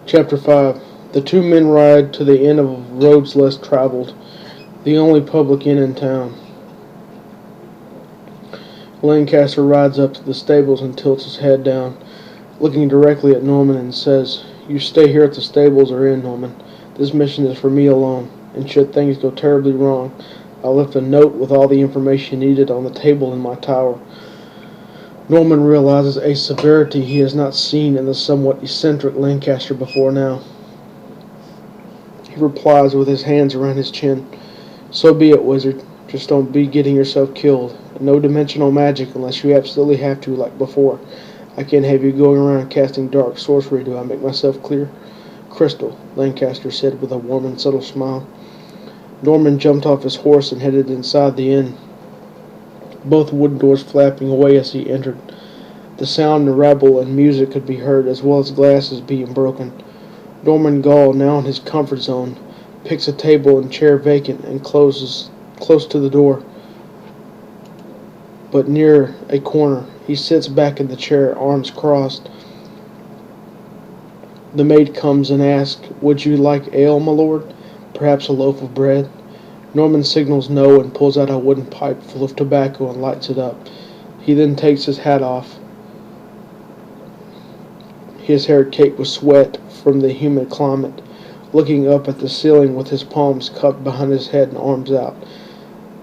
Chapter 5. The two men ride to the inn of roads less traveled, the only public inn in town. Lancaster rides up to the stables and tilts his head down, looking directly at Norman, and says, "You stay here at the stables or inn, Norman. This mission is for me alone, and should things go terribly wrong, I left a note with all the information needed on the table in my tower." Norman realizes a severity he has not seen in the somewhat eccentric Lancaster before now. He replies with his hands around his chin, "So be it, wizard. Just don't be getting yourself killed. No dimensional magic unless you absolutely have to, like before. I can't have you going around casting dark sorcery. Do I make myself clear?" "Crystal," Lancaster said with a warm and subtle smile. Norman jumped off his horse and headed inside the inn, both wooden doors flapping away as he entered. The sound and rabble and music could be heard, as well as glasses being broken. Norman Gall, now in his comfort zone, picks a table and chair vacant and closes close to the door, but near a corner. He sits back in the chair, arms crossed. The maid comes and asks, "Would you like ale, my lord? Perhaps a loaf of bread?" Norman signals no and pulls out a wooden pipe full of tobacco and lights it up. He then takes his hat off, his hair caked with sweat from the humid climate, looking up at the ceiling with his palms cupped behind his head and arms out.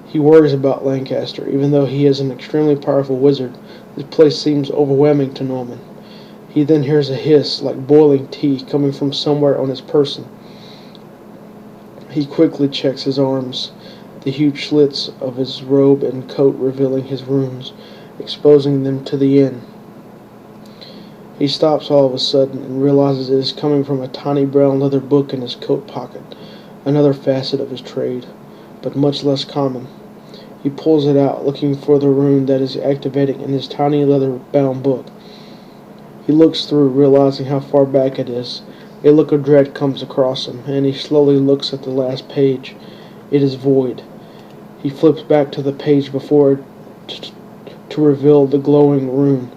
He worries about Lancaster. Even though he is an extremely powerful wizard, this place seems overwhelming to Norman. He then hears a hiss, like boiling tea, coming from somewhere on his person. He quickly checks his arms, the huge slits of his robe and coat revealing his wounds, exposing them to the inn. He stops all of a sudden and realizes it is coming from a tiny brown leather book in his coat pocket, another facet of his trade, but much less common. He pulls it out, looking for the rune that is activating in his tiny leather-bound book. He looks through, realizing how far back it is. A look of dread comes across him, and he slowly looks at the last page. It is void. He flips back to the page before it to reveal the glowing rune.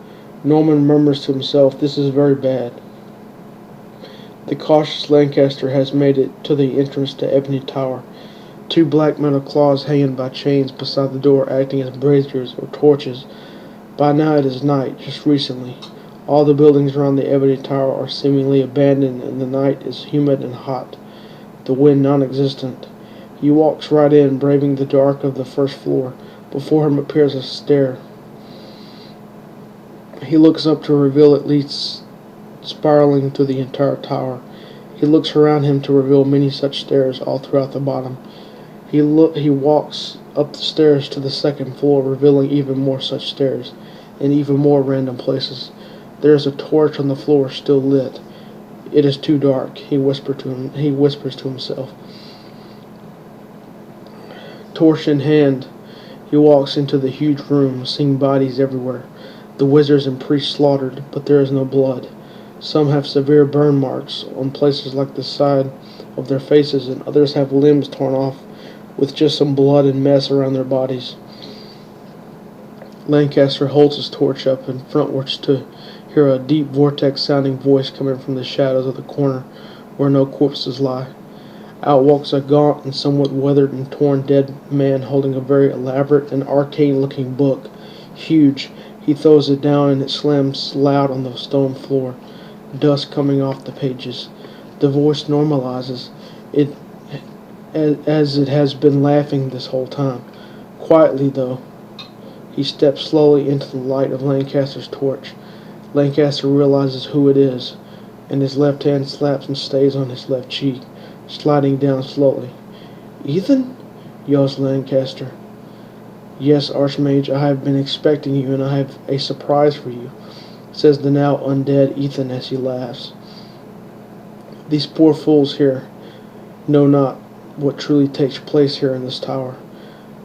Norman murmurs to himself, "This is very bad." The cautious Lancaster has made it to the entrance to Ebony Tower. Two black metal claws hanging by chains beside the door, acting as braziers or torches. By now it is night, just recently. All the buildings around the Ebony Tower are seemingly abandoned, and the night is humid and hot, the wind non-existent. He walks right in, braving the dark of the first floor. Before him appears a stair. He looks up to reveal it leads spiraling through the entire tower. He looks around him to reveal many such stairs all throughout the bottom. He walks up the stairs to the second floor, revealing even more such stairs, in even more random places. There is a torch on the floor, still lit. "It is too dark," he whispers to himself. Torch in hand, he walks into the huge room, seeing bodies everywhere. The wizards and priests slaughtered, but there is no blood. Some have severe burn marks on places like the side of their faces, and others have limbs torn off with just some blood and mess around their bodies. Lancaster holds his torch up and frontwards to hear a deep vortex-sounding voice coming from the shadows of the corner where no corpses lie. Out walks a gaunt and somewhat weathered and torn dead man holding a very elaborate and arcane-looking book. Huge. He throws it down and it slams loud on the stone floor, dust coming off the pages. The voice normalizes, it as it has been laughing this whole time. Quietly, though, he steps slowly into the light of Lancaster's torch. Lancaster realizes who it is, and his left hand slaps and stays on his left cheek, sliding down slowly. "Ethan?" yells Lancaster. "Yes, Archmage, I have been expecting you, and I have a surprise for you," says the now undead Ethan as he laughs. "These poor fools here know not what truly takes place here in this tower,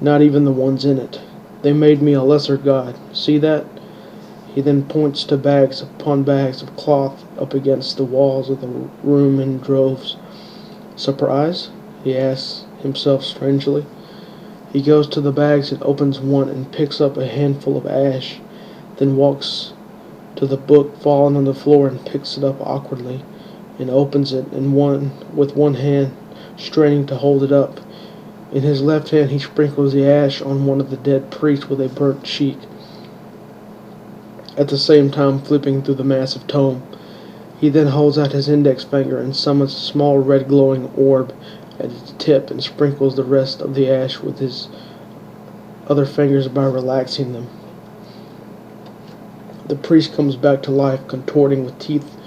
not even the ones in it. They made me a lesser god. See that?" He then points to bags upon bags of cloth up against the walls of the room in droves. "Surprise?" he asks himself strangely. He goes to the bags and opens one and picks up a handful of ash, then walks to the book fallen on the floor and picks it up awkwardly and opens it with one hand, straining to hold it up. In his left hand he sprinkles the ash on one of the dead priests with a burnt cheek, at the same time flipping through the massive tome. He then holds out his index finger and summons a small red glowing orb at its tip and sprinkles the rest of the ash with his other fingers by relaxing them. The priest comes back to life, contorting with teeth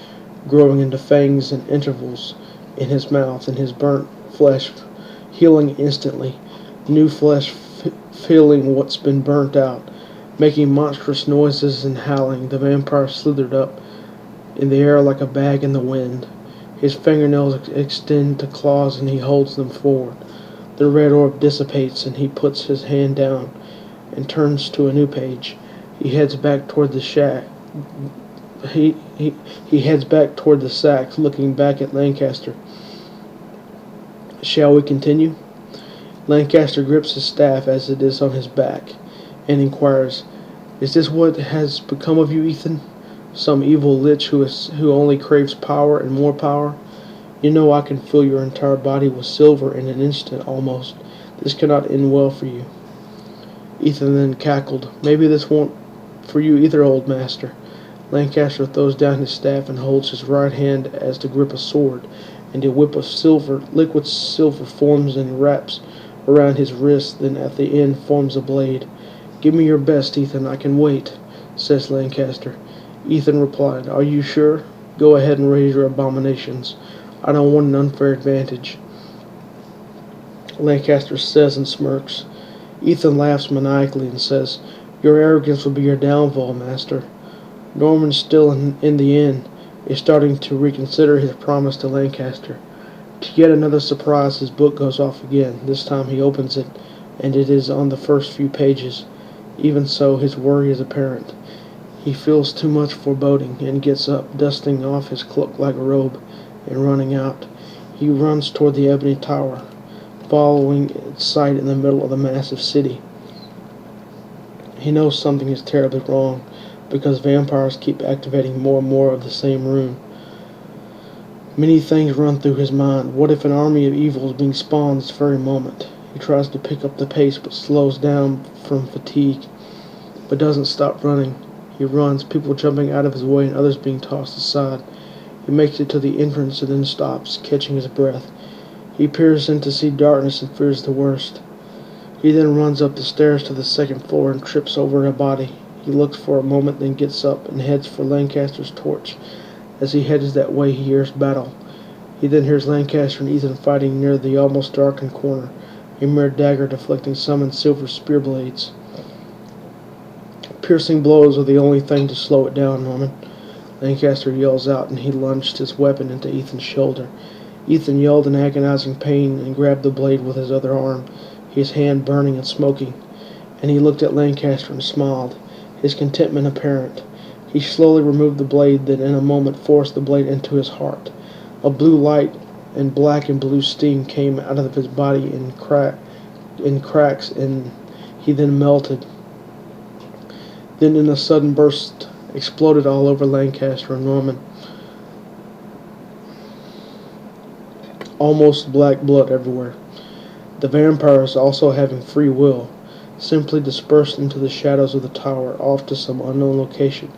growing into fangs and intervals in his mouth, and his burnt flesh healing instantly, new flesh filling what's been burnt out. Making monstrous noises and howling, the vampire slithered up in the air like a bag in the wind. His fingernails extend to claws and he holds them forward. The red orb dissipates and he puts his hand down and turns to a new page. He heads back toward the shack. He heads back toward the sacks, looking back at Lancaster. Shall we continue? Lancaster grips his staff as it is on his back and inquires, "Is this what has become of you, Ethan? Some evil lich who only craves power and more power? You know I can fill your entire body with silver in an instant almost. This cannot end well for you." Ethan then cackled. "Maybe this won't for you either, old master." Lancaster throws down his staff and holds his right hand as to grip a sword, and a whip of liquid silver forms and wraps around his wrist, then at the end forms a blade. "Give me your best, Ethan. I can wait," says Lancaster. Ethan replied, "Are you sure? Go ahead and raise your abominations. I don't want an unfair advantage." Lancaster says and smirks. Ethan laughs maniacally and says, "Your arrogance will be your downfall, master." Norman, still in the inn, is starting to reconsider his promise to Lancaster. To yet another surprise, his book goes off again. This time he opens it, and it is on the first few pages. Even so, his worry is apparent. He feels too much foreboding, and gets up, dusting off his cloak-like robe, and running out. He runs toward the ebony tower, following its sight in the middle of the massive city. He knows something is terribly wrong, because vampires keep activating more and more of the same rune. Many things run through his mind. What if an army of evil is being spawned this very moment? He tries to pick up the pace, but slows down from fatigue, but doesn't stop running. He runs, people jumping out of his way and others being tossed aside. He makes it to the entrance and then stops, catching his breath. He peers in to see darkness and fears the worst. He then runs up the stairs to the second floor and trips over a body. He looks for a moment, then gets up and heads for Lancaster's torch. As he heads that way, he hears battle. He then hears Lancaster and Ethan fighting near the almost darkened corner, a mere dagger deflecting summoned silver spear blades. Piercing blows are the only thing to slow it down, Norman. Lancaster yells out, and he lunged his weapon into Ethan's shoulder. Ethan yelled in agonizing pain and grabbed the blade with his other arm, his hand burning and smoking, and he looked at Lancaster and smiled, his contentment apparent. He slowly removed the blade, then in a moment forced the blade into his heart. A blue light and black and blue steam came out of his body in cracks, and he then melted. Then in a sudden burst exploded all over Lancaster and Norman. Almost black blood everywhere. The vampires, also having free will, simply dispersed into the shadows of the tower, off to some unknown location,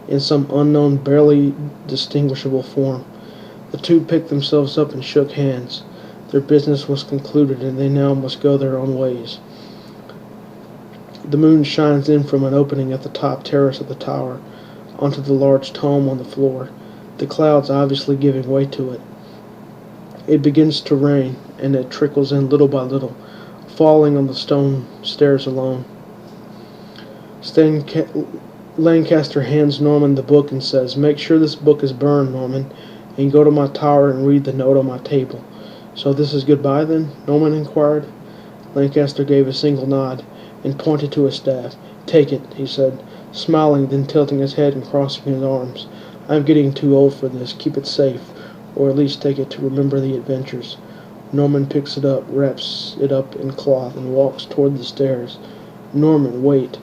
in some unknown, barely distinguishable form. The two picked themselves up and shook hands. Their business was concluded, and they now must go their own ways. The moon shines in from an opening at the top terrace of the tower, onto the large tome on the floor, the clouds obviously giving way to it. It begins to rain, and it trickles in little by little, falling on the stone stairs alone. Lancaster hands Norman the book and says, "Make sure this book is burned, Norman, and go to my tower and read the note on my table." "So this is goodbye, then?" Norman inquired. Lancaster gave a single nod and pointed to his staff. "Take it," he said, smiling, then tilting his head and crossing his arms. "I'm getting too old for this. Keep it safe, or at least take it to remember the adventures." Norman picks it up, wraps it up in cloth, and walks toward the stairs. "Norman, wait.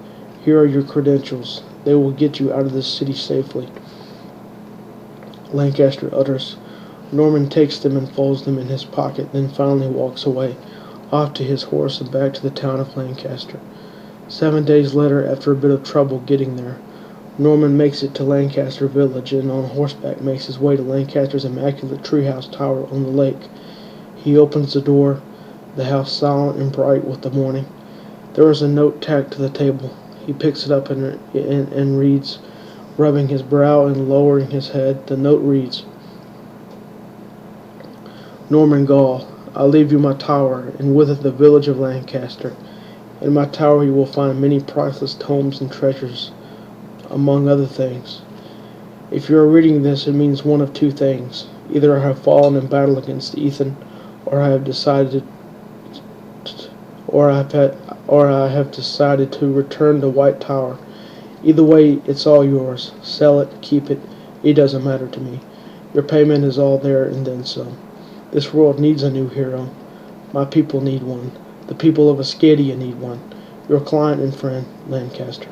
Here are your credentials. They will get you out of this city safely." Lancaster utters, Norman takes them and folds them in his pocket, then finally walks away, off to his horse and back to the town of Lancaster. 7 days later, after a bit of trouble getting there, Norman makes it to Lancaster village and on horseback makes his way to Lancaster's immaculate treehouse tower on the lake. He opens the door, the house silent and bright with the morning. There is a note tacked to the table. He picks it up and reads, rubbing his brow and lowering his head. The note reads, Norman Gall, I leave you my tower, and with it the village of Lancaster. In my tower you will find many priceless tomes and treasures, among other things. If you are reading this, it means one of two things. Either I have fallen in battle against Ethan, or I have decided to return to White Tower. Either way, it's all yours. Sell it, keep it. It doesn't matter to me. Your payment is all there and then some. This world needs a new hero. My people need one. The people of Ascadia need one. Your client and friend, Lancaster.